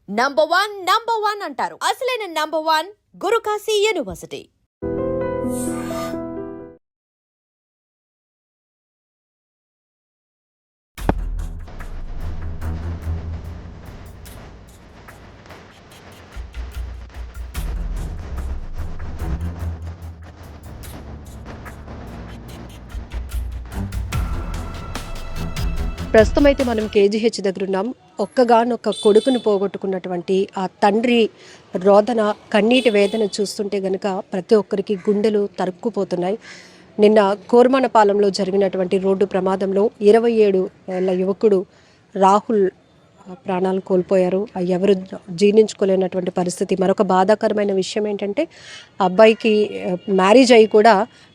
Number one అంటారు. అసలైన number one Guru Kashi university. ప్రస్తుతం అయితే మనం కేజీహెచ్ దగ్గర ఉన్నాం. ఒక్కగానొక్క కొడుకును పోగొట్టుకున్నటువంటి ఆ తండ్రి రోదన, కన్నీటి వేదన చూస్తుంటే గనక ప్రతి ఒక్కరికి గుండెలు తరుక్కుపోతున్నాయి. నిన్న కోర్మనపాలెంలో జరిగినటువంటి రోడ్డు ప్రమాదంలో 27 ఏళ్ల యువకుడు రాహుల్ ప్రాణాలు కోల్పోయారు. ఎవరు జీర్ణించుకోలేనటువంటి పరిస్థితి. మరొక బాధాకరమైన విషయం ఏంటంటే అబ్బాయికి మ్యారేజ్ అయ్యి కూడా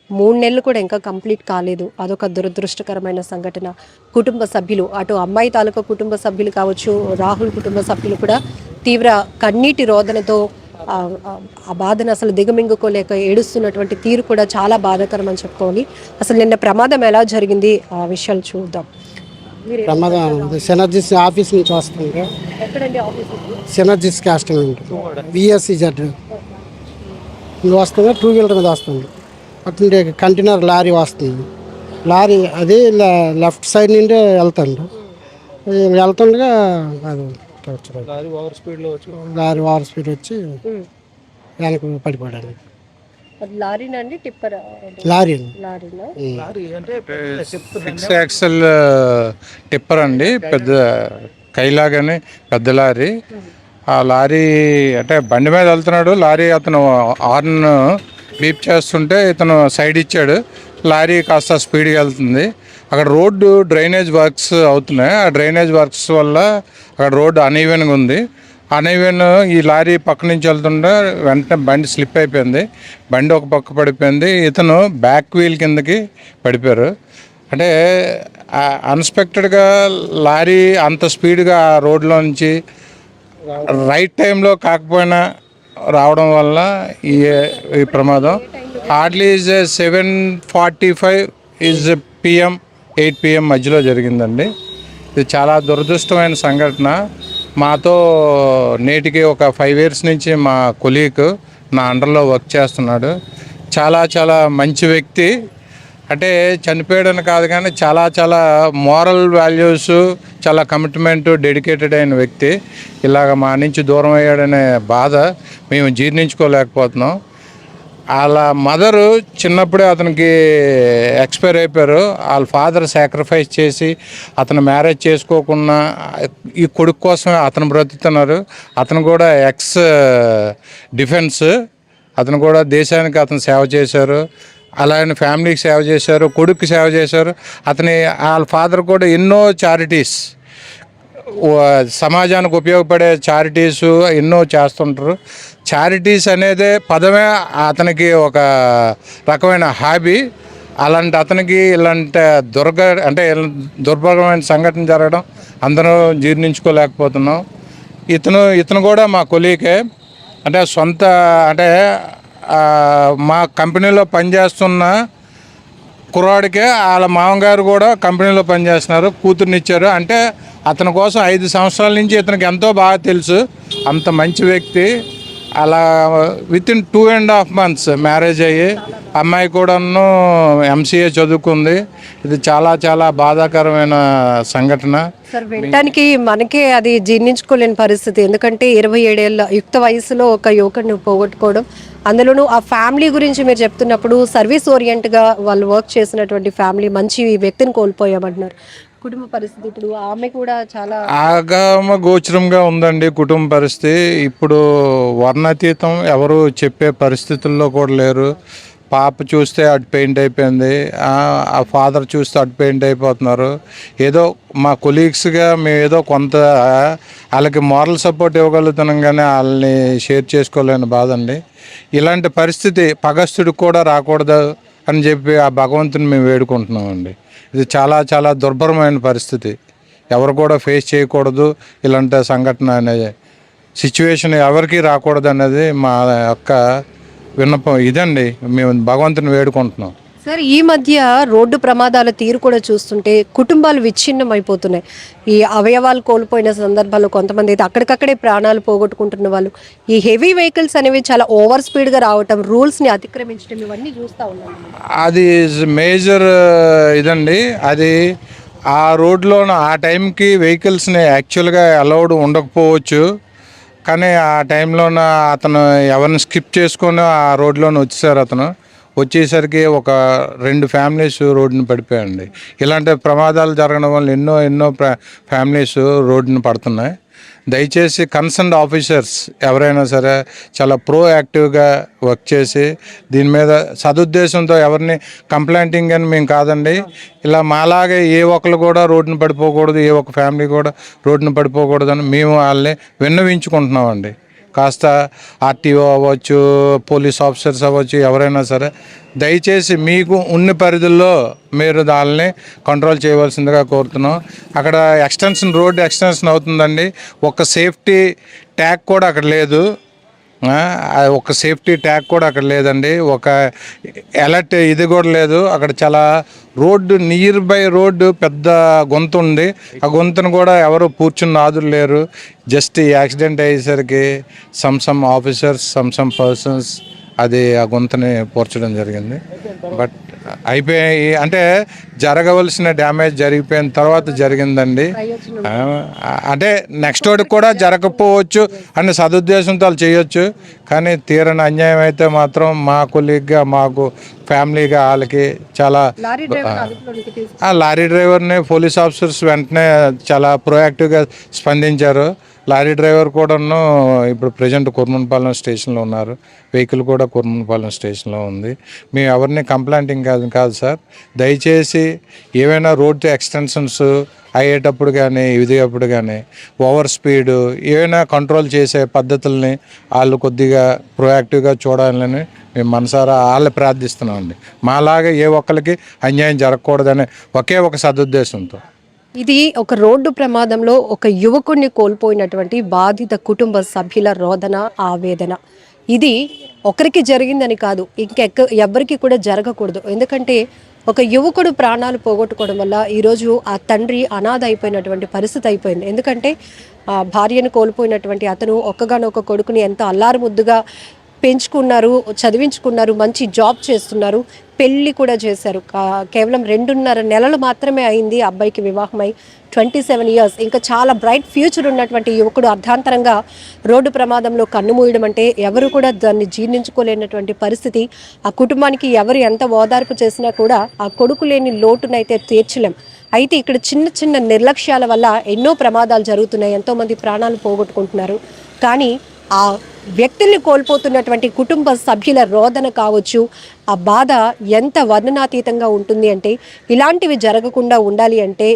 3 నెలలు కూడా ఇంకా కంప్లీట్ కాలేదు. అదొక దురదృష్టకరమైన సంఘటన. కుటుంబ సభ్యులు, అటు అమ్మాయి తాలూకా కుటుంబ సభ్యులు కావచ్చు, రాహుల్ కుటుంబ సభ్యులు కూడా తీవ్ర కన్నీటి రోదనతో ఆ బాధను అసలు దిగమింగుకోలేక ఏడుస్తున్నటువంటి తీరు కూడా చాలా బాధాకరం అని చెప్పుకోవాలి. అసలు నిన్న ప్రమాదం ఎలా జరిగింది ఆ విషయాలు చూద్దాం. ప్రమాదం సినర్జీస్ ఆఫీస్ నుంచి వస్తుంది. సినర్జీస్ కాస్టింగ్ ఉంటుంది, విఎస్సి జడ్ వస్తుంది. 2 వీలర్ మీద వస్తుంది. అట్లే కంటైనర్ లారీ వస్తుంది. లారీ అది లెఫ్ట్ సైడ్ నుండి వెళ్తుండగా అది లారీ ఓవర్ స్పీడ్ వచ్చి వెనక పడిపోయాడు. లారీ 6 యాక్సెల్ టిప్పర్ అండి, పెద్ద కైలాగానే పెద్ద లారీ. ఆ లారీ అంటే బండి మీద వెళ్తున్నాడు. లారీ అతను హార్న్ బీప్ చేస్తుంటే ఇతను సైడ్ ఇచ్చాడు. లారీ కాస్త స్పీడ్గా వెళ్తుంది. అక్కడ రోడ్డు డ్రైనేజ్ వర్క్స్ అవుతున్నాయి. ఆ డ్రైనేజ్ వర్క్స్ వల్ల అక్కడ రోడ్డు అన్ఈవెన్గా ఉంది. అన్ఈవెన్ ఈ లారీ పక్క నుంచి వెళ్తుంటే వెంటనే బండి స్లిప్ అయిపోయింది. బండి ఒక పక్క పడిపోయింది. ఇతను బ్యాక్ వీల్ కిందకి పడిపోయారు. అంటే అన్ఎక్స్పెక్టెడ్గా లారీ అంత స్పీడ్గా ఆ రోడ్లో నుంచి రైట్ టైంలో కాకపోయినా రావడం వల్ల ఈ ప్రమాదం హార్డ్లీ 7:45 PM 8 PM మధ్యలో జరిగిందండి. ఇది చాలా దురదృష్టమైన సంఘటన. మాతో నేటికి ఒక 5 years నుంచి మా కొలీగ్ నా అండర్లో వర్క్ చేస్తున్నాడు. చాలా చాలా మంచి వ్యక్తి. అంటే చనిపోయాడని కాదు కానీ చాలా చాలా మోరల్ వాల్యూస్, చాలా కమిట్మెంట్, డెడికేటెడ్ అయిన వ్యక్తి. ఇలాగ మా నుంచి దూరం అయ్యాడనే బాధ మేము జీర్ణించుకోలేకపోతున్నాం. వాళ్ళ మదరు చిన్నప్పుడే అతనికి ఎక్స్పైర్ అయిపోయారు. వాళ్ళ ఫాదర్ సాక్రిఫైస్ చేసి అతను మ్యారేజ్ చేసుకోకుండా ఈ కొడుకు కోసమే అతను బ్రతుకుతున్నారు. అతను కూడా ఎక్స్ డిఫెన్స్. అతను కూడా దేశానికి అతను సేవ చేశారు. అలాగే ఫ్యామిలీకి సేవ చేశారు, కొడుక్కి సేవ చేశారు. వాళ్ళ ఫాదర్ కూడా ఎన్నో చారిటీస్, సమాజానికి ఉపయోగపడే చారిటీస్ ఎన్నో చేస్తుంటారు. చారిటీస్ అనేది పదమే అతనికి ఒక రకమైన హాబీ. అలాంటి అతనికి ఇలాంటి దుర్భరమైన సంఘటన జరగడం అందరూ జీర్ణించుకోలేకపోతున్నాం. ఇతను కూడా మా కొలీగే. మా కంపెనీలో పనిచేస్తున్న కుర్రాడికే వాళ్ళ మామగారు కూడా కంపెనీలో పనిచేస్తున్నారు, కూతుర్నిచ్చారు. అంటే అతని కోసం 5 సంవత్సరాల నుంచి ఇతనికి ఎంతో బాగా తెలుసు. అంత మంచి వ్యక్తి. అలా వితిన్ 2.5 months మ్యారేజ్ అయ్యి అమ్మాయి కూడాను MCA చదువుకుంది. ఇది చాలా చాలా బాధాకరమైన సంఘటన. సార్, వినటానికి మనకే అది జీర్ణించుకోలేని పరిస్థితి. ఎందుకంటే 27 ఏళ్ళ యుక్త వయసులో ఒక యువకుడిని పోగొట్టుకోవడం, అందులోనూ ఆ ఫ్యామిలీ గురించి మీరు చెప్తున్నప్పుడు సర్వీస్ ఓరియంట్గా వాళ్ళు వర్క్ చేసినటువంటి ఫ్యామిలీ, మంచి వ్యక్తిని కోల్పోయామంటున్నారు. కుటుంబ పరిస్థితి ఇప్పుడు ఆమె కూడా చాలా ఆగమ గోచరంగా ఉందండి కుటుంబ పరిస్థితి. ఇప్పుడు వర్ణాతీతం, ఎవరు చెప్పే పరిస్థితుల్లో కూడా లేరు. పాప చూస్తే అటు పెయింట్ అయిపోయింది, ఆ ఫాదర్ చూస్తే అటు పెయింట్ అయిపోతున్నారు. ఏదో మా కొలీగ్స్గా మేము ఏదో కొంత వాళ్ళకి మారల్ సపోర్ట్ ఇవ్వగలుగుతున్నాం కానీ వాళ్ళని షేర్ చేసుకోలేని బాధ అండి. ఇలాంటి పరిస్థితి పగస్తుడికి కూడా రాకూడదు అని చెప్పి ఆ భగవంతుని మేము వేడుకుంటున్నామండి. ఇది చాలా చాలా దుర్భరమైన పరిస్థితి. ఎవరు కూడా ఫేస్ చేయకూడదు ఇలాంటి సంఘటన అనేది. సిచ్యువేషన్ ఎవరికి రాకూడదు అనేది మా యొక్క విన్నపం. ఇదండి, మేము భగవంతుని వేడుకుంటున్నాం. సార్ ఈ మధ్య రోడ్డు ప్రమాదాల తీరు కూడా చూస్తుంటే కుటుంబాలు విచ్ఛిన్నం అయిపోతున్నాయి. ఈ అవయవాలు కోల్పోయిన సందర్భాల్లో కొంతమంది అయితే అక్కడికక్కడే ప్రాణాలు పోగొట్టుకుంటున్న వాళ్ళు, ఈ హెవీ వెహికల్స్ అనేవి చాలా ఓవర్ స్పీడ్గా రావటం, రూల్స్ని అతిక్రమించడం, ఇవన్నీ చూస్తూ ఉన్నాం. అది మేజర్ ఇదండి. అది ఆ రోడ్లోన ఆ టైంకి వెహికల్స్ని యాక్చువల్గా అలౌడ్ ఉండకపోవచ్చు, కానీ ఆ టైంలోన అతను ఎవరిని స్కిప్ చేసుకొని ఆ రోడ్లోనే వచ్చేసారు. అతను వచ్చేసరికి ఒక 2 ఫ్యామిలీస్ రోడ్డుని పడిపోయాయండి. ఇలాంటి ప్రమాదాలు జరగడం వల్ల ఎన్నో ఫ్యామిలీస్ రోడ్డుని పడుతున్నాయి. దయచేసి కన్సర్న్డ్ ఆఫీసర్స్ ఎవరైనా సరే చాలా ప్రోయాక్టివ్గా వర్క్ చేసి దీని మీద సదుద్దేశంతో ఎవరిని కంప్లైంటింగ్ అని మేము కాదండి, ఇలా మాలాగే ఏ ఒక్కరు కూడా రోడ్డును పడిపోకూడదు, ఏ ఒక్క ఫ్యామిలీ కూడా రోడ్డును పడిపోకూడదని మేము వాళ్ళని విన్నవించుకుంటున్నామండి. కాస్త ఆర్టీఓ అవ్వచ్చు, పోలీస్ ఆఫీసర్స్ అవ్వచ్చు, ఎవరైనా సరే దయచేసి మీకు ఉన్న పరిధుల్లో మీరు దాన్ని కంట్రోల్ చేయవలసిందిగా కోరుతున్నాం. అక్కడ రోడ్డు ఎక్స్టెన్షన్ అవుతుందండి, ఒక సేఫ్టీ ట్యాగ్ కూడా అక్కడ లేదు. ఒక సేఫ్టీ ట్యాగ్ కూడా అక్కడ లేదండి, ఒక అలర్ట్ ఇది కూడా లేదు. అక్కడ చాలా రోడ్డు నియర్ బై రోడ్డు పెద్ద గొంతు ఉంది, ఆ గొంతును కూడా ఎవరు కూర్చుని నాదులు లేరు. జస్ట్ ఈ యాక్సిడెంట్ అయ్యేసరికి సమ్ ఆఫీసర్స్ సమ్ పర్సన్స్ అది ఆ గొంతుని పోర్చడం జరిగింది. బట్ అయిపోయి అంటే జరగవలసిన డ్యామేజ్ జరిగిపోయిన తర్వాత జరిగిందండి. అంటే నెక్స్ట్ వాడికి కూడా జరగకపోవచ్చు అనే సదుద్దేశంతో వాళ్ళు చేయొచ్చు, కానీ తీరని అన్యాయం అయితే మాత్రం మా కొలీగ్గా, మాకు ఫ్యామిలీగా వాళ్ళకి చాలా లారీ డ్రైవర్ని పోలీస్ ఆఫీసర్స్ వెంటనే చాలా ప్రోయాక్టివ్గా స్పందించారు. లారీ డ్రైవర్ కూడాను ఇప్పుడు ప్రజెంట్ కుర్మన్పాలెం స్టేషన్లో ఉన్నారు, వెహికల్ కూడా కుర్మన్పాలెం స్టేషన్లో ఉంది. మేము ఎవరిని కంప్లైంటింగ్ కాదు సార్. దయచేసి ఏవైనా రోడ్ ఎక్స్టెన్షన్స్ అయ్యేటప్పుడు కానీ ఇదిగప్పుడు కానీ ఓవర్ స్పీడు ఏవైనా కంట్రోల్ చేసే పద్ధతుల్ని వాళ్ళు కొద్దిగా ప్రోయాక్టివ్గా చూడాలని మేము మనసారా వాళ్ళు ప్రార్థిస్తున్నామండి. మాలాగా ఏ ఒక్కరికి అన్యాయం జరగకూడదనే ఒకే ఒక సదుద్దేశంతో. ఇది ఒక రోడ్డు ప్రమాదంలో ఒక యువకుడిని కోల్పోయినటువంటి బాధిత కుటుంబ సభ్యుల రోదన, ఆవేదన. ఇది ఒకరికి జరిగిందని కాదు, ఎవరికి కూడా జరగకూడదు. ఎందుకంటే ఒక యువకుడు ప్రాణాలు పోగొట్టుకోవడం వల్ల ఈరోజు ఆ తండ్రి అనాథ అయిపోయినటువంటి పరిస్థితి అయిపోయింది. ఎందుకంటే భార్యను కోల్పోయినటువంటి అతను ఒక్కగానొక్క కొడుకుని ఎంతో అల్లారు ముద్దుగా పెంచుకున్నారు, చదివించుకున్నారు, మంచి జాబ్ చేస్తున్నారు, పెళ్ళి కూడా చేశారు. కేవలం 2.5 నెలలు మాత్రమే అయింది అబ్బాయికి వివాహమై. 27 years, ఇంకా చాలా బ్రైట్ ఫ్యూచర్ ఉన్నటువంటి యువకుడు అర్ధాంతరంగా రోడ్డు ప్రమాదంలో కన్నుమూయడం అంటే ఎవరు కూడా దాన్ని జీర్ణించుకోలేనటువంటి పరిస్థితి. ఆ కుటుంబానికి ఎవరు ఎంత ఓదార్పు చేసినా కూడా ఆ కొడుకు లేని లోటునైతే తీర్చలేం. అయితే ఇక్కడ చిన్న నిర్లక్ష్యాల వల్ల ఎన్నో ప్రమాదాలు జరుగుతున్నాయి, ఎంతోమంది ప్రాణాలు పోగొట్టుకుంటున్నారు. కానీ ఆ వ్యక్తుల్ని కోల్పోతున్నటువంటి కుటుంబ సభ్యుల రోదన కావచ్చు, ఆ బాధ ఎంత వర్ణనాతీతంగా ఉంటుంది అంటే, ఇలాంటివి జరగకుండా ఉండాలి అంటే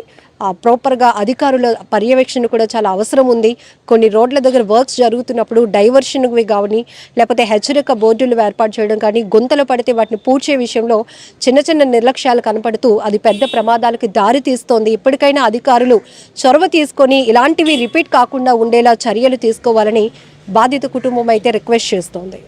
ప్రాపర్గా అధికారుల పర్యవేక్షణ కూడా చాలా అవసరం ఉంది. కొన్ని రోడ్ల దగ్గర వర్క్స్ జరుగుతున్నప్పుడు డైవర్షన్వి కానీ, లేకపోతే హెచ్చరిక బోర్డులు ఏర్పాటు చేయడం కానీ, గుంతలు పడితే వాటిని పూడ్చే విషయంలో చిన్న నిర్లక్ష్యాలు కనపడుతూ అది పెద్ద ప్రమాదాలకు దారి తీస్తోంది. ఇప్పటికైనా అధికారులు చొరవ తీసుకొని ఇలాంటివి రిపీట్ కాకుండా ఉండేలా చర్యలు తీసుకోవాలని బాధిత కుటుంబం అయితే రిక్వెస్ట్ చేస్తోంది.